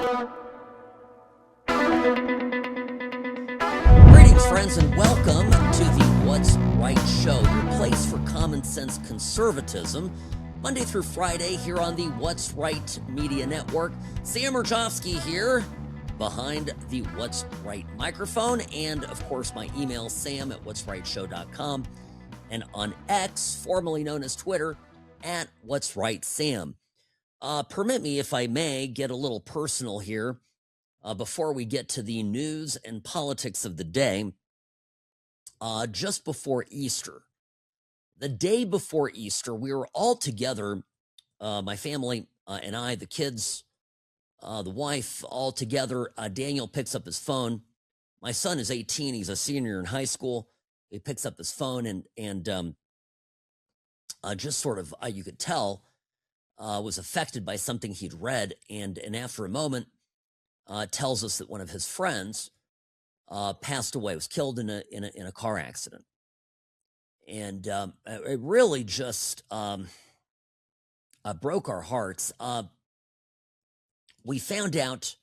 Greetings, friends, and welcome to the What's Right Show, your place for common sense conservatism, Monday through Friday here on the What's Right Media Network. Sam Rajovsky here behind the What's Right microphone, and of course my email, sam@whatsrightshow.com, and on X, formerly known as Twitter, @whatsrightsam. Permit me, if I may, get a little personal here before we get to the news and politics of the day. Just before Easter, the day before Easter, we were all together, my family and I, the kids, the wife, all together. Daniel picks up his phone. My son is 18. He's a senior in high school. He picks up his phone and just sort of, you could tell, was affected by something he'd read. And after a moment, tells us that one of his friends passed away, was killed in a car accident. And it really just broke our hearts. We found out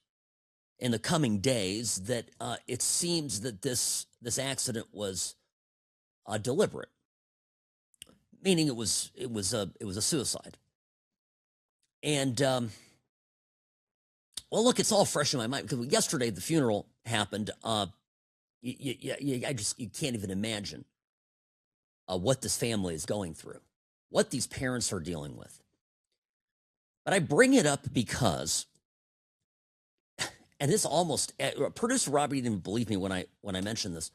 in the coming days that it seems that this accident was deliberate, meaning it was a suicide. And well, look, it's all fresh in my mind because yesterday the funeral happened. You can't even imagine what this family is going through, what these parents are dealing with. But I bring it up because, and this almost, producer Robbie didn't believe me when I mentioned this.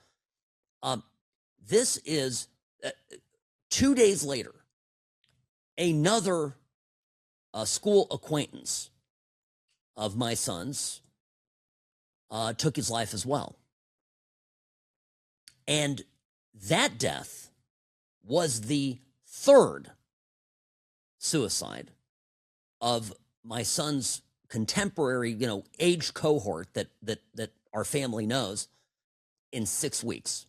This is 2 days later, another school acquaintance of my son's took his life as well. And that death was the third suicide of my son's contemporary, age cohort that our family knows in 6 weeks.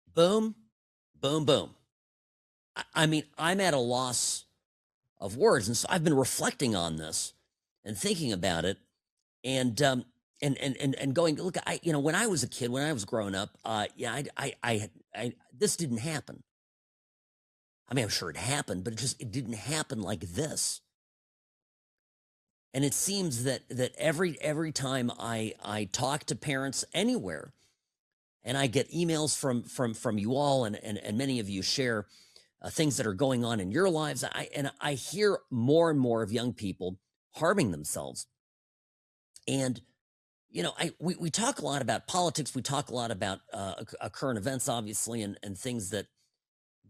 Boom, boom, boom. I mean, I'm at a loss of words. And so I've been reflecting on this and thinking about it and going, look, when I was a kid, when I was growing up, this didn't happen. I mean, I'm sure it happened, but it didn't happen like this. And it seems that every time I talk to parents anywhere, and I get emails from you all, and many of you share things that are going on in your lives, I hear more and more of young people harming themselves. And we talk a lot about politics. We talk a lot about current events, obviously, and things that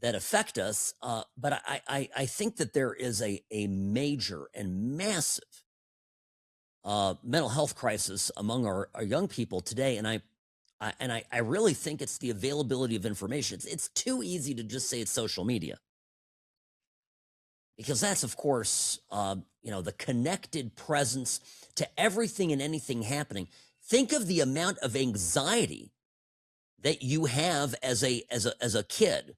affect us. But I think that there is a major and massive mental health crisis among our young people today. And I really think it's the availability of information. It's too easy to just say it's social media, because that's, of course, the connected presence to everything and anything happening. Think of the amount of anxiety that you have as a kid,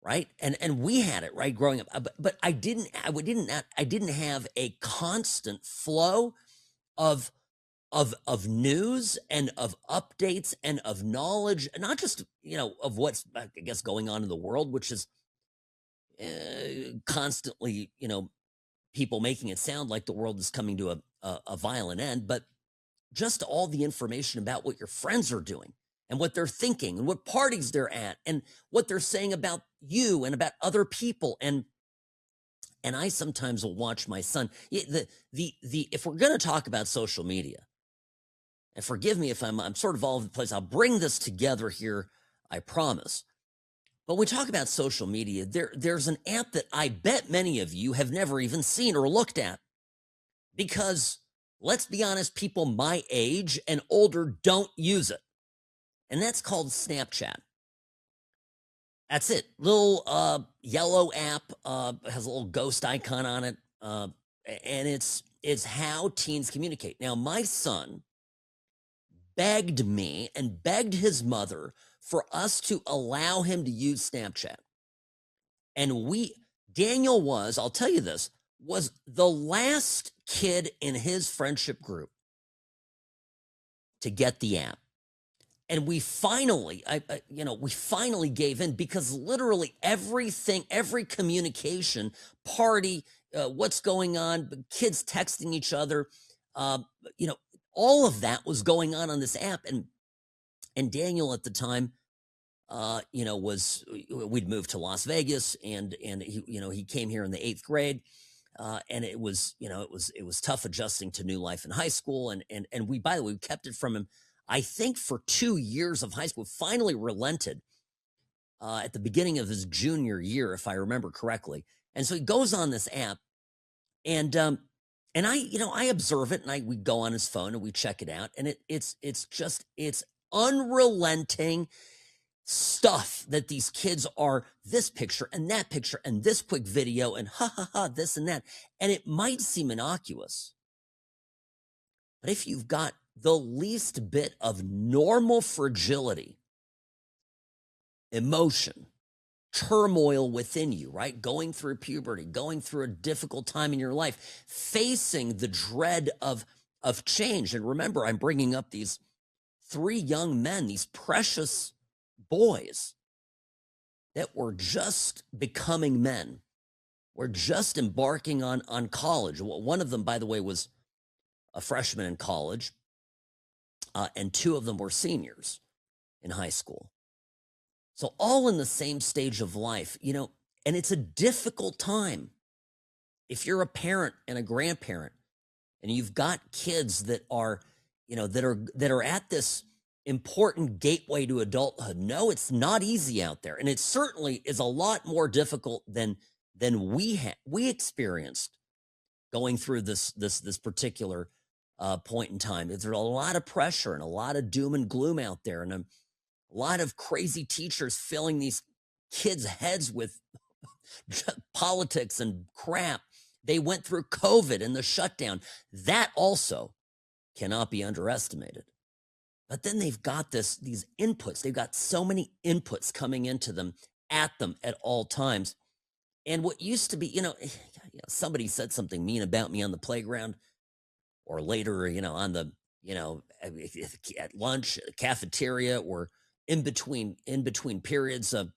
right? And we had it, right, growing up. But I didn't have a constant flow of news and of updates and of knowledge, not just of what's, I guess, going on in the world, which is constantly people making it sound like the world is coming to a violent end, but just all the information about what your friends are doing and what they're thinking and what parties they're at and what they're saying about you and about other people. And I sometimes will watch my son. If we're going to talk about social media, and forgive me if I'm sort of all over the place, I'll bring this together here, I promise. But when we talk about social media, there's an app that I bet many of you have never even seen or looked at. Because, let's be honest, people my age and older don't use it. And that's called Snapchat. That's it. Little yellow app, has a little ghost icon on it. And it's how teens communicate. Now, my son begged me and begged his mother for us to allow him to use Snapchat. And Daniel was, I'll tell you this, was the last kid in his friendship group to get the app. And we finally, we finally gave in, because literally everything, every communication, party, what's going on, kids texting each other, uh, you know, all of that was going on this app. And Daniel at the time, we'd moved to Las Vegas, and he came here in the 8th grade. And it was, it was tough adjusting to new life in high school. And we, by the way, we kept it from him, I think, for 2 years of high school. Finally relented at the beginning of his junior year, if I remember correctly. And so he goes on this app, and I observe it, and we go on his phone and we check it out, and it's unrelenting stuff that these kids are, this picture and that picture and this quick video and ha ha ha, this and that. And it might seem innocuous, but if you've got the least bit of normal fragility, emotion, turmoil within you, right? Going through puberty, going through a difficult time in your life, facing the dread of change. And remember, I'm bringing up these 3 young men, these precious boys that were just becoming men, were just embarking on college. One of them, by the way, was a freshman in college, and 2 of them were seniors in high school. So all in the same stage of life, and it's a difficult time. If you're a parent and a grandparent, and you've got kids that are, that are at this important gateway to adulthood. No, it's not easy out there, and it certainly is a lot more difficult than we experienced going through this particular point in time. There's a lot of pressure and a lot of doom and gloom out there, and a lot of crazy teachers filling these kids' heads with politics and crap. They went through COVID and the shutdown. That also cannot be underestimated. But then they've got these inputs. They've got so many inputs coming into them at all times. And what used to be, somebody said something mean about me on the playground, or later, on the, at lunch, cafeteria, or in between periods of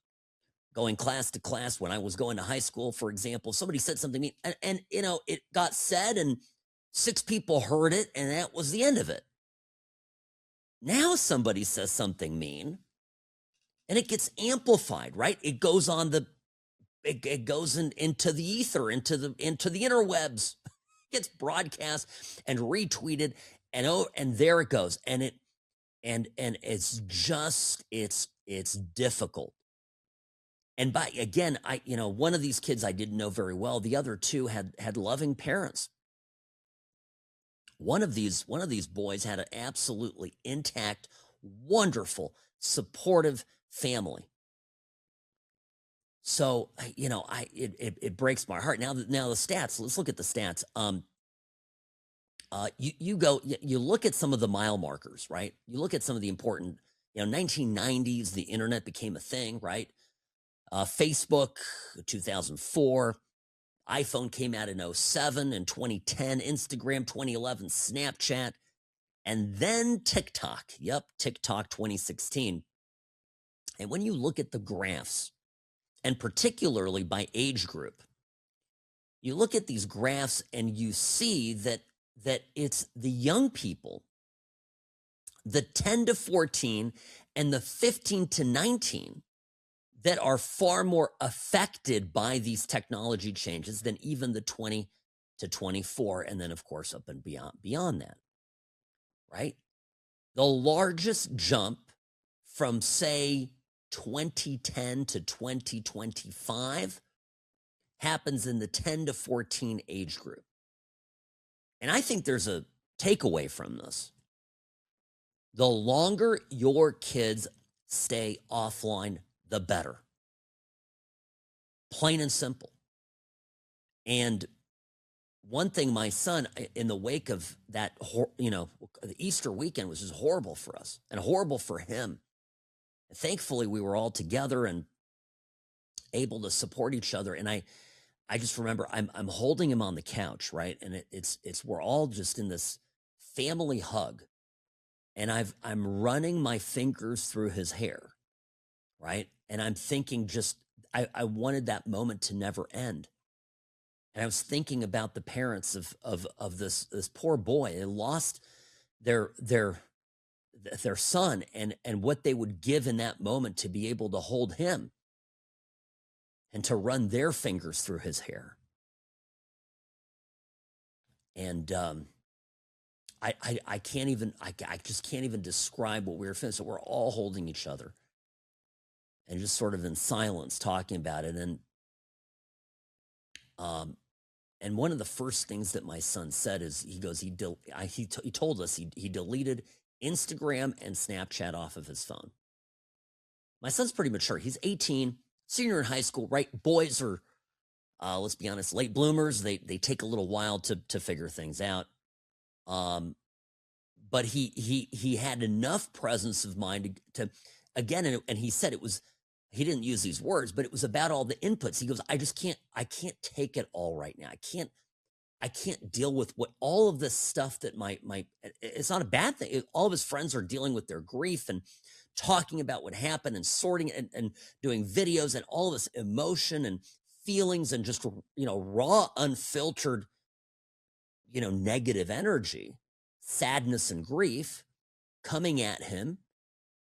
going class to class when I was going to high school, for example. Somebody said something mean, and it got said, and 6 people heard it, and that was the end of it. Now somebody says something mean, and it gets amplified, right? It goes on it goes into the ether, into the interwebs, gets broadcast and retweeted, and there it goes, and it's just it's difficult. And again, one of these kids I didn't know very well. The other 2 had loving parents. One of these boys had an absolutely intact, wonderful, supportive family. So, it breaks my heart. Now the stats, let's look at the stats. You look at some of the mile markers, right? You look at some of the important, 1990s, the internet became a thing, right? Facebook, 2004. iPhone came out in 2007 and 2010, Instagram 2011, Snapchat, and then TikTok. Yep, TikTok 2016. And when you look at the graphs, and particularly by age group, you look at these graphs and you see that it's the young people, the 10 to 14 and the 15 to 19, that are far more affected by these technology changes than even the 20 to 24, and then, of course, up and beyond that, right? The largest jump from, say, 2010 to 2025 happens in the 10 to 14 age group. And I think there's a takeaway from this. The longer your kids stay offline, the better. Plain and simple. And one thing, my son, in the wake of that, the Easter weekend was just horrible for us and horrible for him. And thankfully, we were all together and able to support each other. And I just remember I'm holding him on the couch, right? And it's we're all just in this family hug, and I'm running my fingers through his hair, right? And I'm thinking just I wanted that moment to never end. And I was thinking about the parents of this poor boy. They lost their their their son, and what they would give in that moment to be able to hold him and to run their fingers through his hair. And I can't even I just can't even describe what we were feeling. So we're all holding each other and just sort of in silence talking about it. And one of the first things that my son said is he goes he told us he deleted Instagram and Snapchat off of his phone. My son's pretty mature. He's 18, senior in high school, right? Boys are let's be honest, late bloomers. They take a little while to figure things out. But he had enough presence of mind to again, and he said it was, he didn't use these words, but it was about all the inputs. He goes, I can't take it all right now. I can't deal with what all of this stuff that it's not a bad thing. All of his friends are dealing with their grief and talking about what happened and sorting it and doing videos and all this emotion and feelings and just, raw, unfiltered, negative energy, sadness and grief coming at him.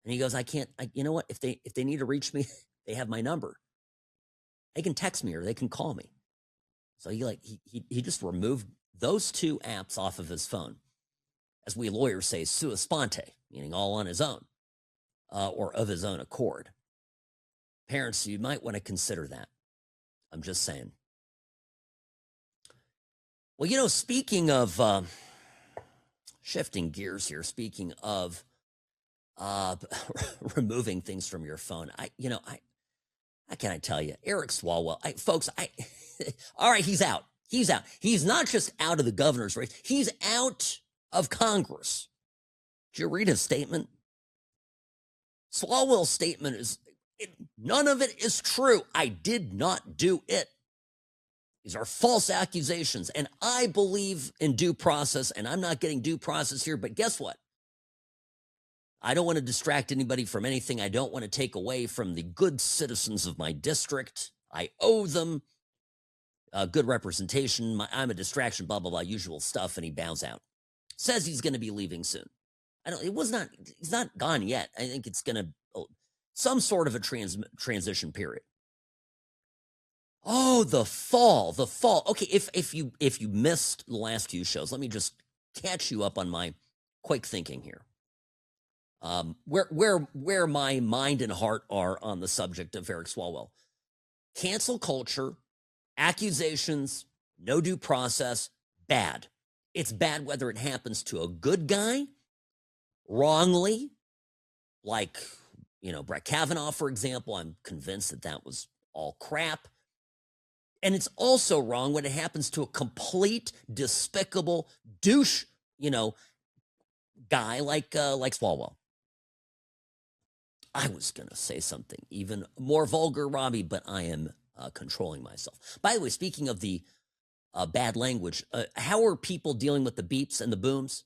And he goes, you know what? If they need to reach me, they have my number. They can text me or they can call me. So he just removed those two apps off of his phone. As we lawyers say, sua sponte, meaning all on his own, or of his own accord. Parents, you might want to consider that. I'm just saying. Well, speaking of shifting gears here, speaking of removing things from your phone, how can I tell you? Eric Swalwell, folks, all right, he's out. He's out. He's not just out of the governor's race, he's out of Congress. Did you read his statement? Swalwell's statement is, none of it is true. I did not do it. These are false accusations, and I believe in due process, and I'm not getting due process here, but guess what? I don't want to distract anybody from anything. I don't want to take away from the good citizens of my district. I owe them good representation. I'm a distraction, blah, blah, blah, usual stuff, and he bows out. Says he's going to be leaving soon. He's not gone yet. I think it's going to, some sort of a transition period. Oh, the fall. Okay, if you missed the last few shows, let me just catch you up on my quick thinking here. Where my mind and heart are on the subject of Eric Swalwell. Cancel culture, accusations, no due process, bad. It's bad whether it happens to a good guy, wrongly, like, Brett Kavanaugh, for example. I'm convinced that was all crap. And it's also wrong when it happens to a complete, despicable douche, guy like Swalwell. I was going to say something even more vulgar, Robbie, but I am controlling myself. By the way, speaking of the bad language, how are people dealing with the beeps and the booms?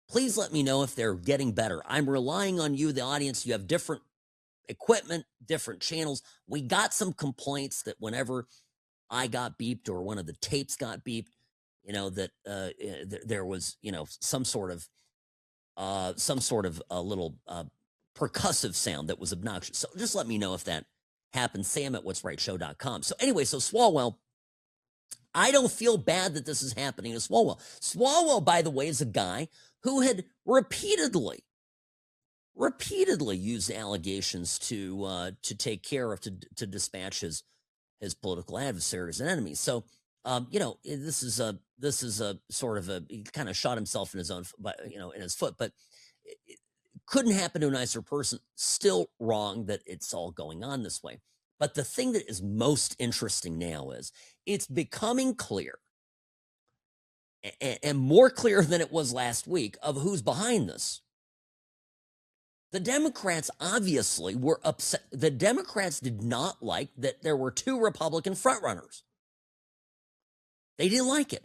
Please let me know if they're getting better. I'm relying on you, the audience. You have different equipment, different channels. We got some complaints that whenever I got beeped or one of the tapes got beeped, that there was, some sort of a little percussive sound that was obnoxious. So just let me know if that happens. Sam at what'srightshow.com. So anyway, so Swalwell, I don't feel bad that this is happening to Swalwell. Swalwell, by the way, is a guy who had repeatedly used allegations to take care of, to dispatch his political adversaries and enemies. So, this is a sort of he kind of shot himself in his own, in his foot, but it couldn't happen to a nicer person. Still wrong that it's all going on this way. But the thing that is most interesting now is it's becoming clear and more clear than it was last week of who's behind this. The Democrats obviously were upset. The Democrats did not like that there were two Republican frontrunners. They didn't like it.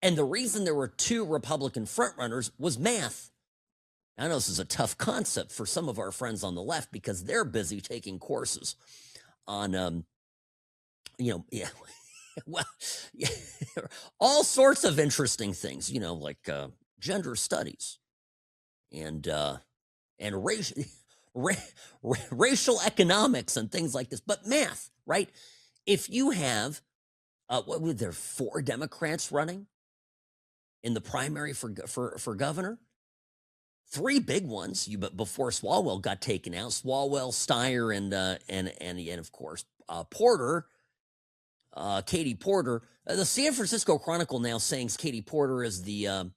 And the reason there were two Republican frontrunners was math. I know this is a tough concept for some of our friends on the left because they're busy taking courses on, yeah, well, yeah, all sorts of interesting things, like gender studies and racial racial economics and things like this. But math, right? If you have, what were there, 4 Democrats running in the primary for governor? 3 big ones. But before Swalwell got taken out, Swalwell, Steyer, and of course Porter, Katie Porter. The San Francisco Chronicle now saying Katie Porter is the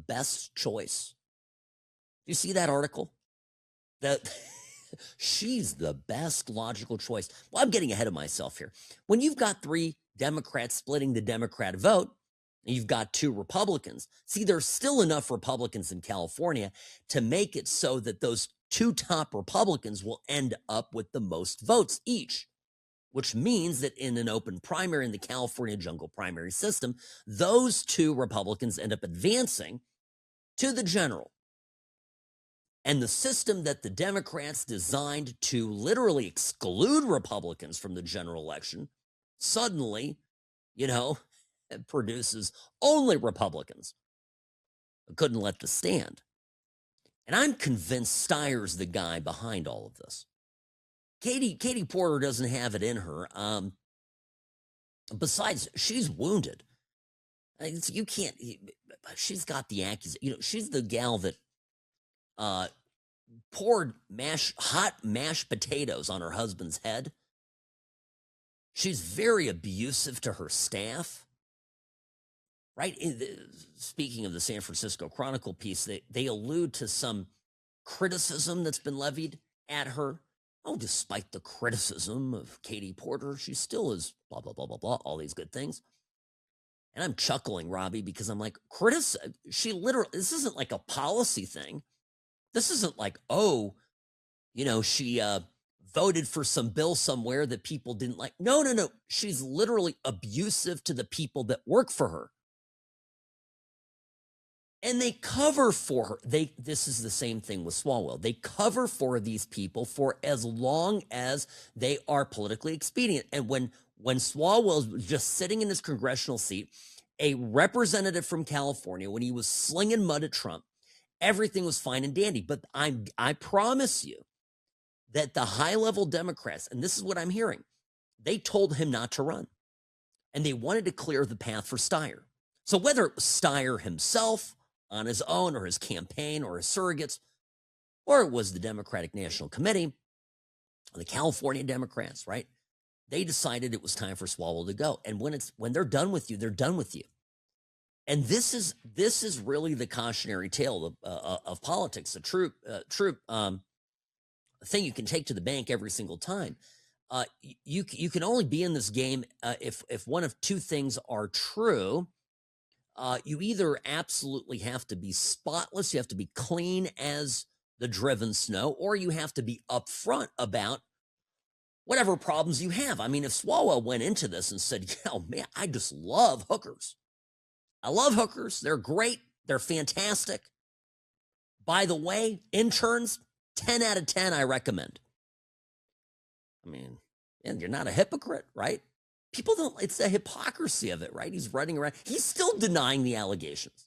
best choice. Do you see that article? That she's the best logical choice. Well, I'm getting ahead of myself here. When you've got 3 Democrats splitting the Democrat vote, and you've got 2 Republicans. See, there's still enough Republicans in California to make it so that those 2 top Republicans will end up with the most votes each, which means that in an open primary in the California jungle primary system, those 2 Republicans end up advancing to the general. And the system that the Democrats designed to literally exclude Republicans from the general election suddenly, it produces only Republicans. I couldn't let this stand. And I'm convinced Steyer's the guy behind all of this. Katie Porter doesn't have it in her. Besides, she's wounded. You can't. She's got the accusation. She's the gal that poured hot mashed potatoes on her husband's head. She's very abusive to her staff. Right? Speaking of the San Francisco Chronicle piece, they allude to some criticism that's been levied at her. Oh, despite the criticism of Katie Porter, she still is blah, blah, blah, blah, blah, all these good things. And I'm chuckling, Robbie, because I'm like, she literally, this isn't like a policy thing. This isn't like, she voted for some bill somewhere that people didn't like. No. She's literally abusive to the people that work for her. And they cover for her. This is the same thing with Swalwell. They cover for these people for as long as they are politically expedient. And when Swalwell was just sitting in his congressional seat, a representative from California, when he was slinging mud at Trump, everything was fine and dandy. But I promise you that the high-level Democrats, and this is what I'm hearing, they told him not to run. And they wanted to clear the path for Steyer. So whether it was Steyer himself on his own or his campaign or his surrogates, or it was the Democratic National Committee, the California Democrats, right? They decided it was time for Swalwell to go. And when they're done with you, they're done with you. And this is really the cautionary tale of politics, the true thing you can take to the bank every single time. You can only be in this game if one of 2 things are true. You either absolutely have to be spotless, you have to be clean as the driven snow, or you have to be upfront about whatever problems you have. I mean, if Swalwell went into this and said, man, I just love hookers. I love hookers. They're great. They're fantastic. By the way, interns, 10 out of 10, I recommend. I mean, and you're not a hypocrite, right? People don't, it's the hypocrisy of it, right? He's running around. He's still denying the allegations.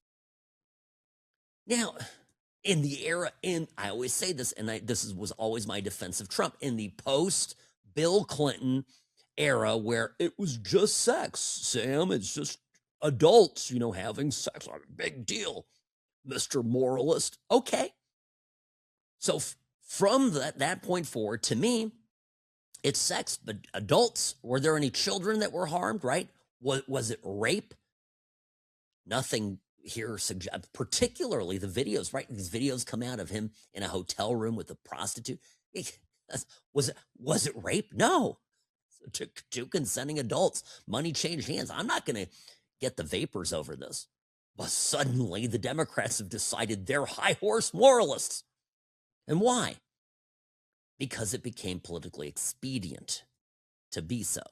Now, in the era, I always say this, and was always my defense of Trump, in the post-Bill Clinton era where it was just sex, Sam, it's just adults, having sex, not a big deal, Mr. Moralist. Okay. So from that point forward, to me, it's sex, but adults, were there any children that were harmed, right? Was it rape? Nothing here suggests, particularly the videos, right? These videos come out of him in a hotel room with a prostitute. Was it rape? No. Two consenting adults. Money changed hands. I'm not going to get the vapors over this. But suddenly the Democrats have decided they're high horse moralists. And why? Because it became politically expedient to be so.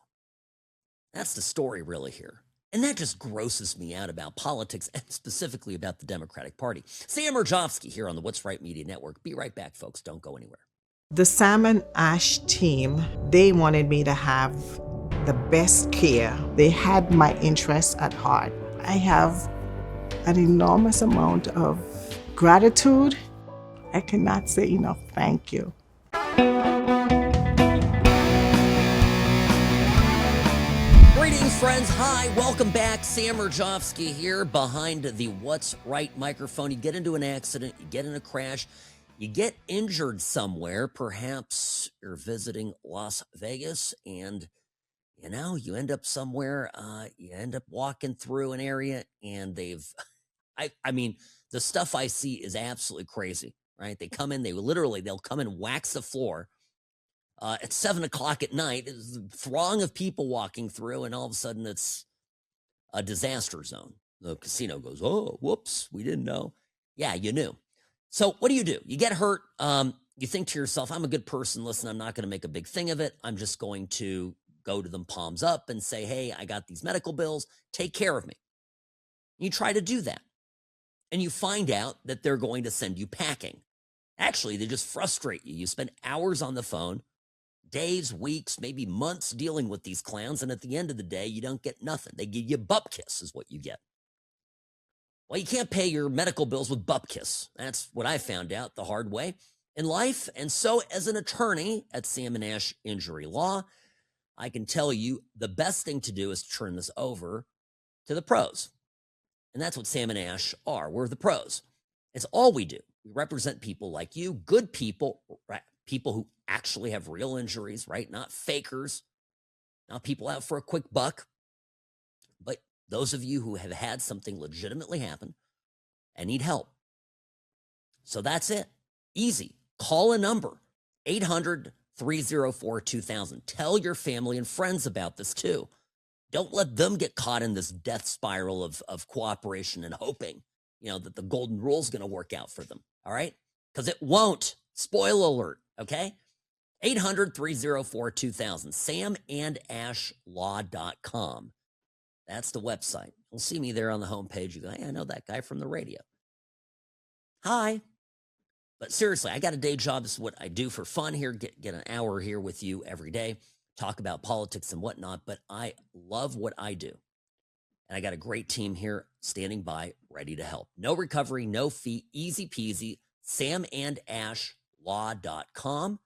That's the story really here. And that just grosses me out about politics and specifically about the Democratic Party. Sam Murjovsky here on the What's Right Media Network. Be right back, folks. Don't go anywhere. The Sam and Ash team, they wanted me to have the best care. They had my interests at heart. I have an enormous amount of gratitude. I cannot say enough thank you. Greetings, friends. Hi, welcome back. Sam Murjovsky here behind the What's Right microphone. You get into an accident, you get in a crash, you get injured somewhere. Perhaps you're visiting Las Vegas and, you end up somewhere, you end up walking through an area and I mean, the stuff I see is absolutely crazy, right? They come in, they'll come and wax the floor. At 7 o'clock at night, there's a throng of people walking through, and all of a sudden it's a disaster zone. The casino goes, oh, whoops, we didn't know. Yeah, you knew. So what do? You get hurt. You think to yourself, I'm a good person. Listen, I'm not going to make a big thing of it. I'm just going to go to them palms up and say, hey, I got these medical bills. Take care of me. You try to do that. And you find out that they're going to send you packing. Actually, they just frustrate you. You spend hours on the phone, days, weeks, maybe months dealing with these clowns, and at the end of the day, you don't get nothing. They give you bupkis is what you get. Well, you can't pay your medical bills with bupkis. That's what I found out the hard way in life. And so as an attorney at Sam and Ash Injury Law, I can tell you the best thing to do is to turn this over to the pros. And that's what Sam and Ash are. We're the pros. It's all we do. We represent people like you, good people, right? People who actually have real injuries, right? Not fakers, not people out for a quick buck, but those of you who have had something legitimately happen and need help. So that's it. Easy. Call a number, 800-304-2000. Tell your family and friends about this too. Don't let them get caught in this death spiral of cooperation and hoping, that the golden rule is going to work out for them. All right? Because it won't. Spoiler alert. Okay? 800-304-2000. samandashlaw.com. That's the website. You'll see me there on the homepage. You go, hey, I know that guy from the radio. Hi. But seriously, I got a day job. This is what I do for fun here. Get an hour here with you every day. Talk about politics and whatnot. But I love what I do. And I got a great team here standing by, ready to help. No recovery, no fee, easy peasy. samandashlaw.com.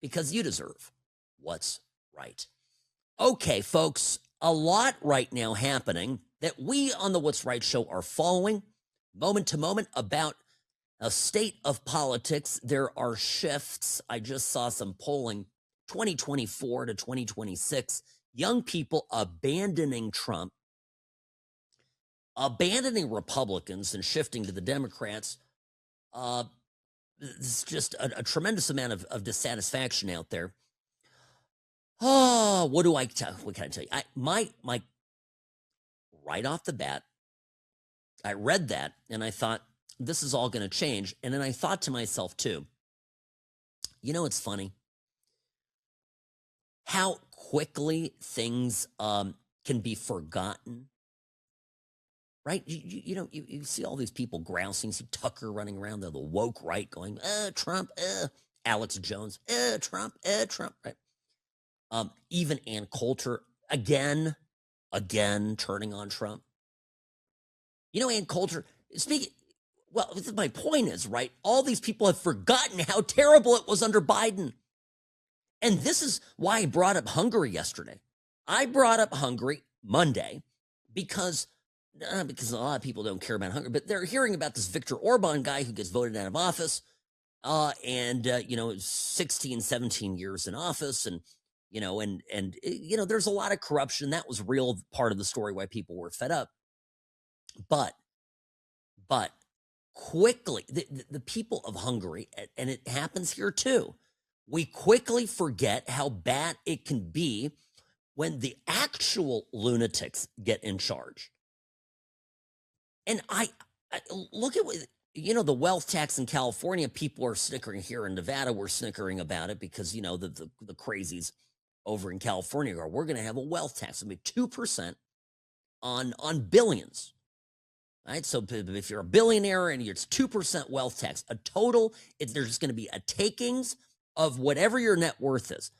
Because you deserve what's right. Okay, folks, a lot right now happening that we on the What's Right show are following moment to moment about a state of politics. There are shifts. I just saw some polling, 2024 to 2026, young people abandoning Trump, abandoning Republicans and shifting to the Democrats. It's just a tremendous amount of dissatisfaction out there. Oh, what can I tell you? My right off the bat, I read that and I thought, this is all going to change. And then I thought to myself too, it's funny how quickly things can be forgotten. Right? You see all these people grousing, you see Tucker running around, the woke right going, Trump, Alex Jones, Trump, right? Even Ann Coulter, again, turning on Trump. Ann Coulter, my point is, right, all these people have forgotten how terrible it was under Biden. And this is why I brought up Hungary yesterday. I brought up Hungary Monday because a lot of people don't care about Hungary, but they're hearing about this Viktor Orban guy who gets voted out of office, 16, 17 years in office, and there's a lot of corruption. That was real part of the story why people were fed up. But quickly, the people of Hungary, and it happens here too, we quickly forget how bad it can be when the actual lunatics get in charge. And I look at what, the wealth tax in California, people are snickering. Here in Nevada, we're snickering about it because, the crazies over in California are, we're going to have a wealth tax. I mean, 2%. on billions. Right? So if you're a billionaire and it's 2% wealth tax, a total, there's just going to be a takings of whatever your net worth is.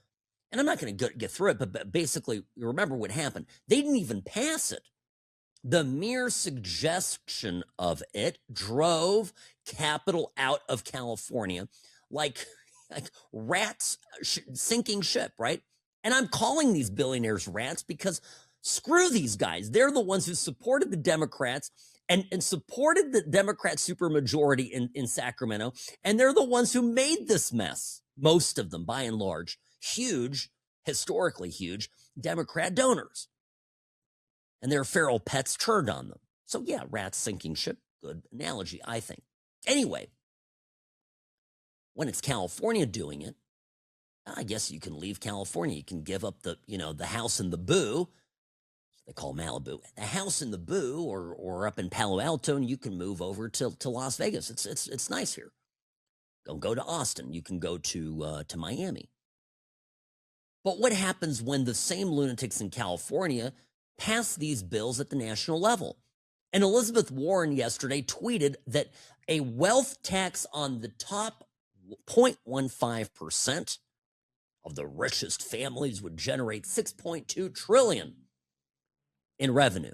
And I'm not going to get through it, but basically, you remember what happened. They didn't even pass it. The mere suggestion of it drove capital out of California like rats sinking ship, right? And I'm calling these billionaires rats because screw these guys. They're the ones who supported the Democrats and supported the Democrat supermajority in Sacramento. And they're the ones who made this mess. Most of them, by and large, huge, historically huge Democrat donors. And their feral pets turned on them. So yeah, rats sinking ship, good analogy, I think. Anyway, when it's California doing it, I guess you can leave California. You can give up the house in the Boo. They call Malibu. The house in the Boo or up in Palo Alto, and you can move over to Las Vegas. It's nice here. Don't go to Austin. You can go to Miami. But what happens when the same lunatics in California pass these bills at the national level? And Elizabeth Warren yesterday tweeted that a wealth tax on the top 0.15% of the richest families would generate $6.2 trillion in revenue.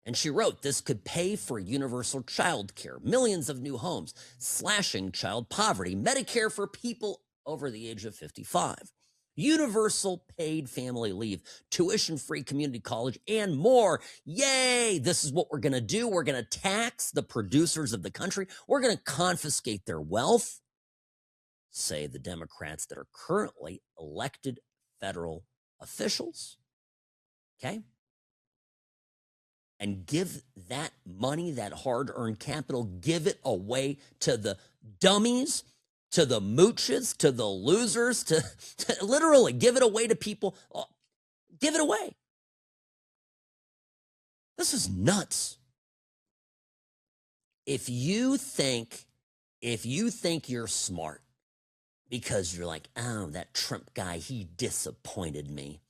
And she wrote, this could pay for universal child care, millions of new homes, slashing child poverty, Medicare for people over the age of 55, universal paid family leave, tuition-free community college, and more. Yay! This is what we're going to do. We're going to tax the producers of the country. We're going to confiscate their wealth, say the Democrats that are currently elected federal officials. Okay? And give that money, that hard-earned capital, give it away to the dummies, to the mooches, to the losers, to literally give it away to people. Give it away. This is nuts. If you think you're smart because you're like, oh, that Trump guy, he disappointed me.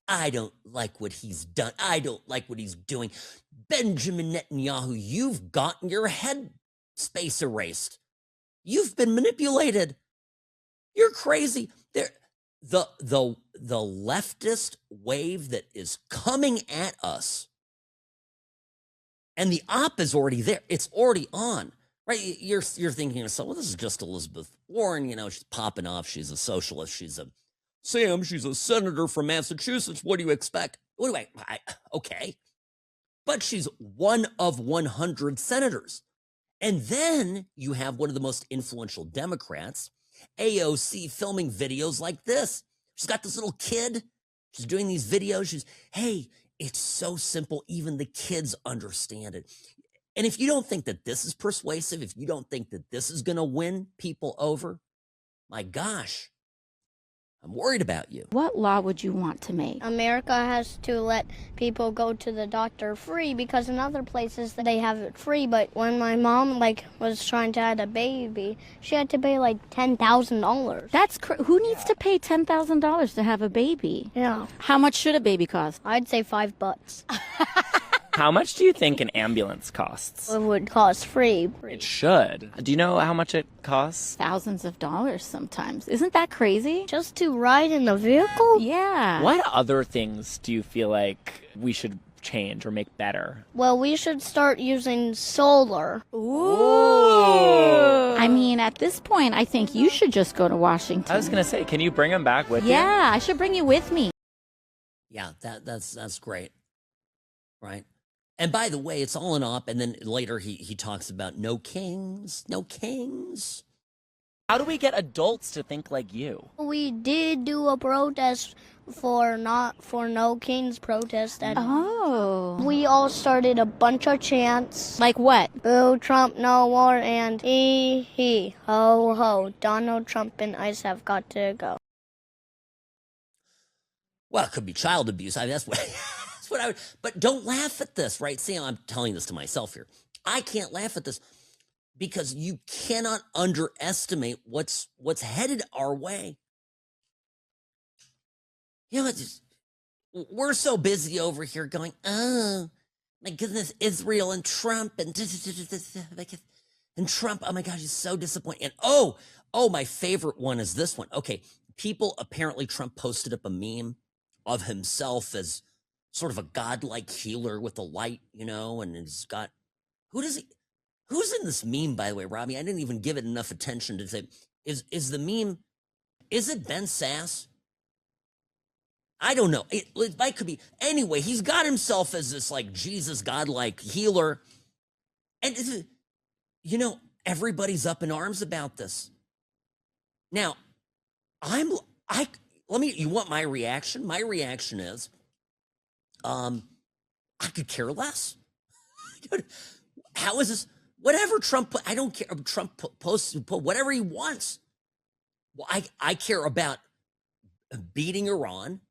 I don't like what he's done. I don't like what he's doing. Benjamin Netanyahu, you've gotten your head space erased. You've been manipulated. You're crazy. The leftist wave that is coming at us, and the op is already there. It's already on, right? You're thinking to yourself, well, this is just Elizabeth Warren. She's popping off. She's a socialist. She's a senator from Massachusetts. What do you expect? Okay. But she's one of 100 senators. And then you have one of the most influential Democrats, AOC, filming videos like this. She's got this little kid. She's doing these videos. Hey, it's so simple. Even the kids understand it. And if you don't think that this is persuasive, if you don't think that this is going to win people over, my gosh, I'm worried about you. What law would you want to make? America has to let people go to the doctor free because in other places they have it free. But when my mom was trying to have a baby, she had to pay $10,000. That's who needs to pay $10,000 to have a baby? Yeah. How much should a baby cost? I'd say $5. How much do you think an ambulance costs? It would cost free. It should. Do you know how much it costs? Thousands of dollars sometimes. Isn't that crazy? Just to ride in a vehicle? Yeah. What other things do you feel like we should change or make better? Well, we should start using solar. Ooh. I mean, at this point, I think you should just go to Washington. I was going to say, can you bring them back with you? Yeah, I should bring you with me. Yeah, that's great. Right? And by the way, it's all an op. And then later he talks about no kings, no kings. How do we get adults to think like you? We did do a protest for no kings protest. And we all started a bunch of chants. Like what? Boo Trump, no more, and he, ho, ho. Donald Trump and ICE have got to go. Well, it could be child abuse. That's what I would, but don't laugh at this, right? See, I'm telling this to myself here. I can't laugh at this because you cannot underestimate what's headed our way. we're so busy over here going, oh my goodness, Israel and Trump and Trump. Oh my gosh, he's so disappointing. And oh, my favorite one is this one. Okay, people apparently Trump posted up a meme of himself as sort of a godlike healer with a light, and he's got who's in this meme, by the way, Robbie? I didn't even give it enough attention to say, is the meme, is it Ben Sass? I don't know. It could be. Anyway, he's got himself as this like Jesus godlike healer. And everybody's up in arms about this. Now, you want my reaction? My reaction is, I could care less. How is this? Whatever Trump, I don't care. Trump posts whatever he wants. Well, I care about beating Iran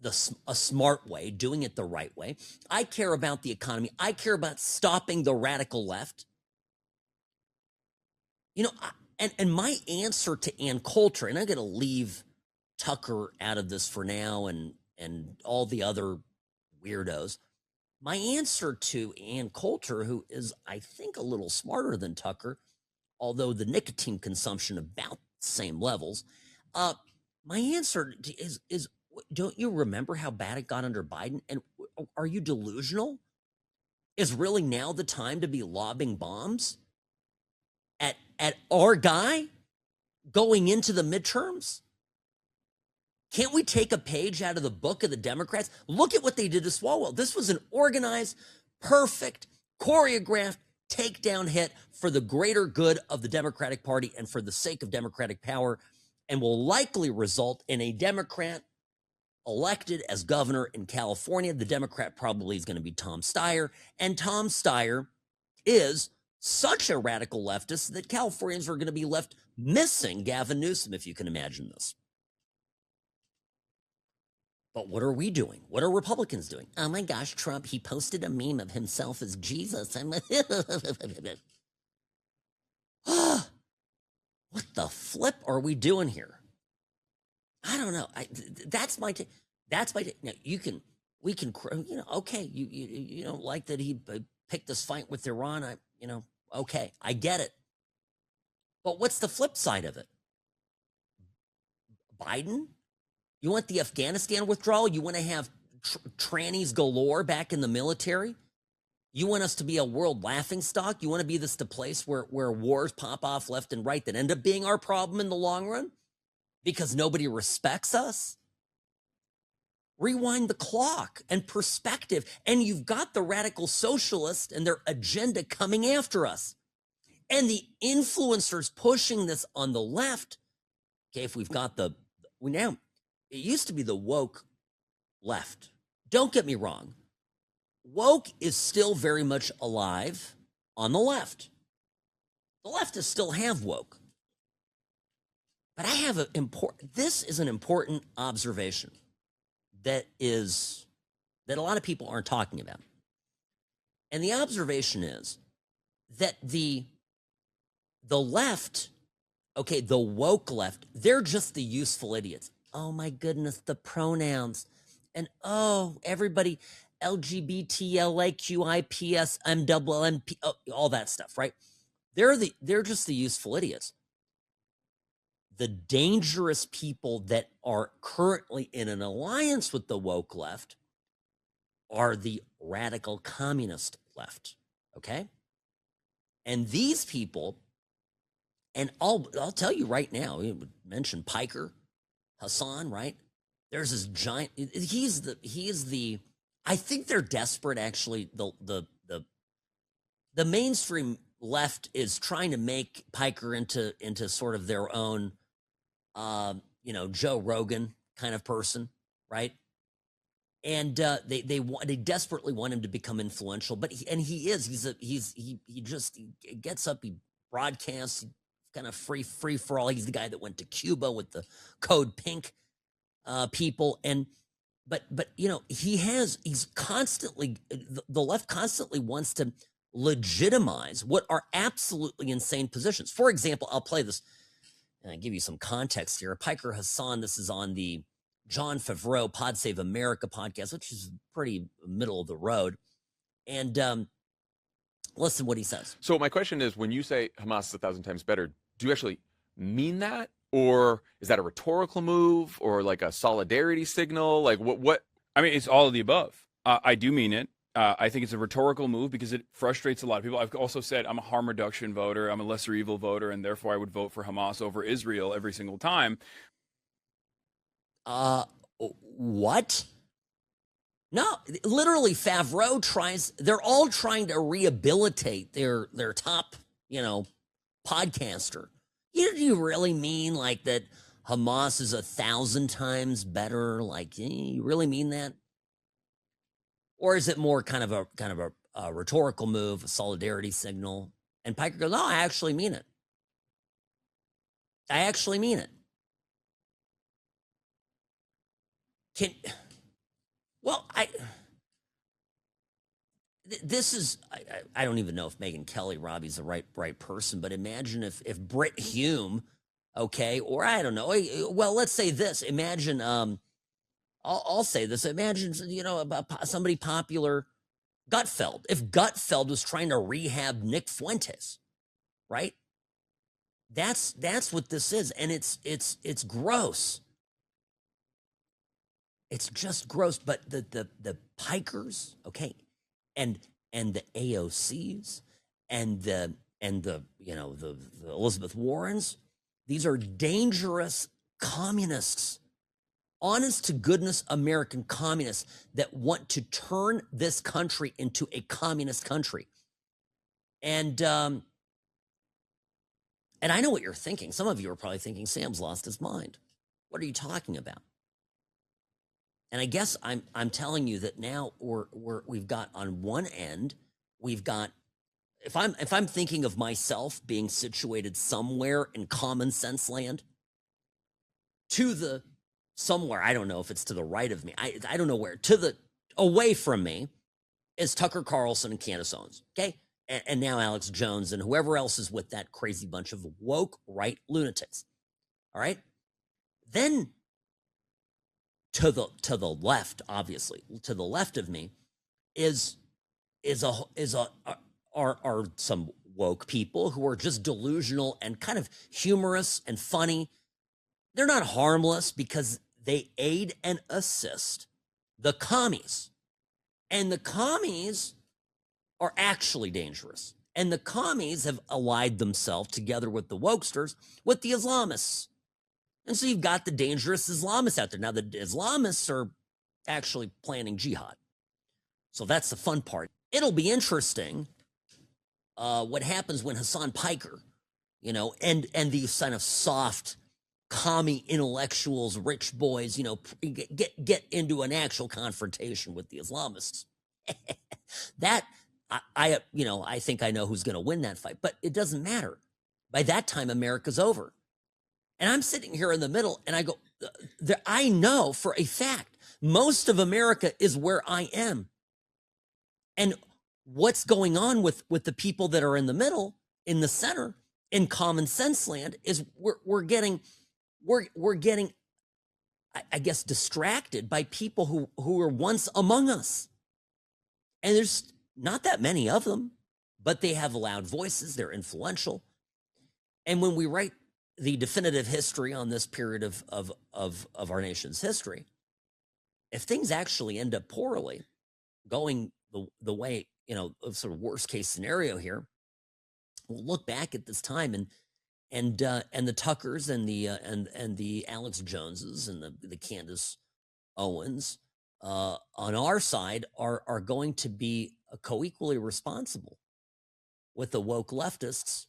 a smart way, doing it the right way. I care about the economy. I care about stopping the radical left. And my answer to Ann Coulter, and I'm going to leave Tucker out of this for now and all the other weirdos. My answer to Ann Coulter, who is, I think, a little smarter than Tucker, although the nicotine consumption about the same levels, my answer is, don't you remember how bad it got under Biden? And are you delusional? Is really now the time to be lobbing bombs at our guy going into the midterms? Can't we take a page out of the book of the Democrats? Look at what they did to Swalwell. This was an organized, perfect, choreographed takedown hit for the greater good of the Democratic Party and for the sake of Democratic power, and will likely result in a Democrat elected as governor in California. The Democrat probably is going to be Tom Steyer, and Tom Steyer is such a radical leftist that Californians are going to be left missing Gavin Newsom, if you can imagine this. But what are we doing? What are Republicans doing? Oh my gosh, Trump, he posted a meme of himself as Jesus. What the flip are we doing here? I don't know. That's my take. That's my take. Now, we can, okay, you don't like that he picked this fight with Iran. Okay, I get it. But what's the flip side of it? Biden? You want the Afghanistan withdrawal? You want to have trannies galore back in the military? You want us to be a world laughingstock? You want to be the place where wars pop off left and right that end up being our problem in the long run because nobody respects us? Rewind the clock and perspective, and you've got the radical socialists and their agenda coming after us. And the influencers pushing this on the left. Okay, if we've got it used to be the woke left. Don't get me wrong. Woke is still very much alive on the left. The leftists still have woke. But I have this is an important observation that a lot of people aren't talking about. And the observation is that the left, okay, the woke left, they're just the useful idiots. Oh my goodness, the pronouns. And everybody, LGBTLAQIPS, MWLMP, all that stuff, right? They're just the useful idiots. The dangerous people that are currently in an alliance with the woke left are the radical communist left, okay? And these people, and I'll tell you right now, you mentioned Piker, Hasan, right? There's this giant, he is the, I think they're desperate, actually. The mainstream left is trying to make Piker into sort of their own, Joe Rogan kind of person, right? And they desperately want him to become influential, but he gets up, he broadcasts, kind of free for all. He's the guy that went to Cuba with the Code Pink people, but he's constantly, the left constantly wants to legitimize what are absolutely insane positions. For example, I'll play this and I give you some context here. Piker Hasan, this is on the John Favreau, Pod Save America podcast, which is pretty middle of the road. And listen what he says. So my question is, when you say Hamas is 1,000 times better, do you actually mean that? Or is that a rhetorical move or like a solidarity signal? Like what? I mean, it's all of the above. I do mean it. I think it's a rhetorical move because it frustrates a lot of people. I've also said I'm a harm reduction voter. I'm a lesser evil voter, and therefore I would vote for Hamas over Israel every single time. What? No, literally Favreau they're all trying to rehabilitate their top, podcaster. Do you really mean like that Hamas is 1,000 times better? Like, you really mean that? Or is it more kind of a rhetorical move, a solidarity signal? And Piker goes, no, I actually mean it. I actually mean it. I don't even know if Megyn Kelly, Robbie's the right person, but imagine if Brit Hume, okay, or I don't know, well, let's say this, imagine, I'll say this, imagine, somebody popular, Gutfeld, if Gutfeld was trying to rehab Nick Fuentes, right? That's what this is, and it's gross. It's just gross, but the Pikers, okay, and the AOCs and the Elizabeth Warrens, these are dangerous communists, honest to goodness American communists that want to turn this country into a communist country. And I know what you're thinking. Some of you are probably thinking Sam's lost his mind. What are you talking about? And I guess I'm telling you that now we've got on one end, we've got, if I'm thinking of myself being situated somewhere in common sense land, somewhere, I don't know if it's to the right of me, I don't know where, away from me is Tucker Carlson and Candace Owens, okay? And now Alex Jones and whoever else is with that crazy bunch of woke right lunatics, all right? Then to the left, obviously, to the left of me are some woke people who are just delusional and kind of humorous and funny. They're not harmless because they aid and assist the commies. And the commies are actually dangerous. And the commies have allied themselves together with the wokesters, with the Islamists. And so you've got the dangerous Islamists out there. Now, the Islamists are actually planning jihad. So that's the fun part. It'll be interesting what happens when Hasan Piker, and these kind of soft, commie intellectuals, rich boys, get into an actual confrontation with the Islamists. That, I think I know who's going to win that fight. But it doesn't matter. By that time, America's over. And I'm sitting here in the middle, and I go, I know for a fact, most of America is where I am. And what's going on with the people that are in the middle, in the center, in common sense land, is we're getting, I guess, distracted by people who were once among us. And there's not that many of them, but they have loud voices, they're influential. And when we write the definitive history on this period of our nation's history, if things actually end up poorly, going the way, sort of worst case scenario here, we'll look back at this time and the Tuckers and the Alex Joneses and the Candace Owens on our side are going to be co-equally responsible with the woke leftists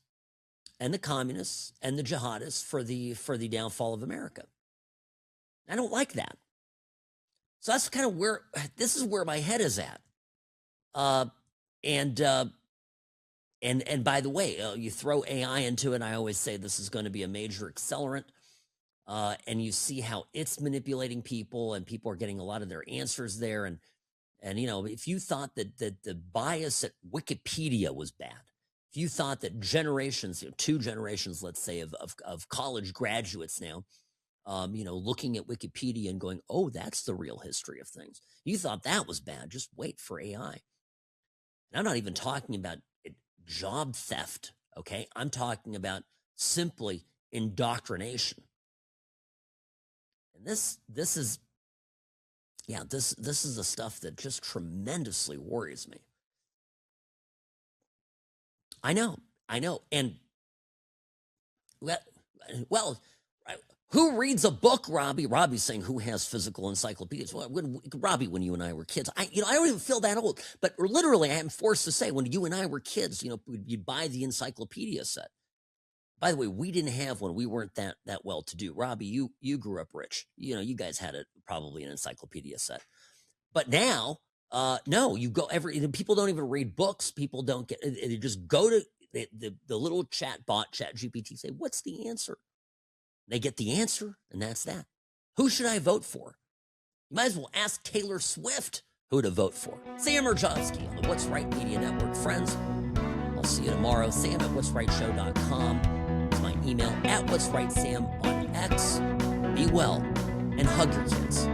and the communists and the jihadists for the downfall of America. I don't like that. So that's kind of this is where my head is at. And by the way, you throw AI into it. I always say this is going to be a major accelerant. And you see how it's manipulating people, and people are getting a lot of their answers there. And if you thought that the bias at Wikipedia was bad, if you thought that generations, 2 generations, let's say, of college graduates now looking at Wikipedia and going, oh, that's the real history of things. You thought that was bad. Just wait for AI. And I'm not even talking about job theft, okay? I'm talking about simply indoctrination. And this is the stuff that just tremendously worries me. I know. And well, who reads a book, Robbie? Robbie's saying, who has physical encyclopedias? Well, Robbie, when you and I were kids, I don't even feel that old, but literally I am forced to say, when you and I were kids, you'd buy the encyclopedia set. By the way, we didn't have one. We weren't that well to do. Robbie, you grew up rich. You guys had probably an encyclopedia set. But now, no, you go people don't even read books. People don't they just go to the little chat bot, Chat GPT, say, what's the answer? They get the answer, and that's that. Who should I vote for? You might as well ask Taylor Swift who to vote for. Sam Urjovsky on the What's Right Media Network. Friends, I'll see you tomorrow. Sam at what'srightshow.com. It's my email at what'srightsam on X. Be well and hug your kids.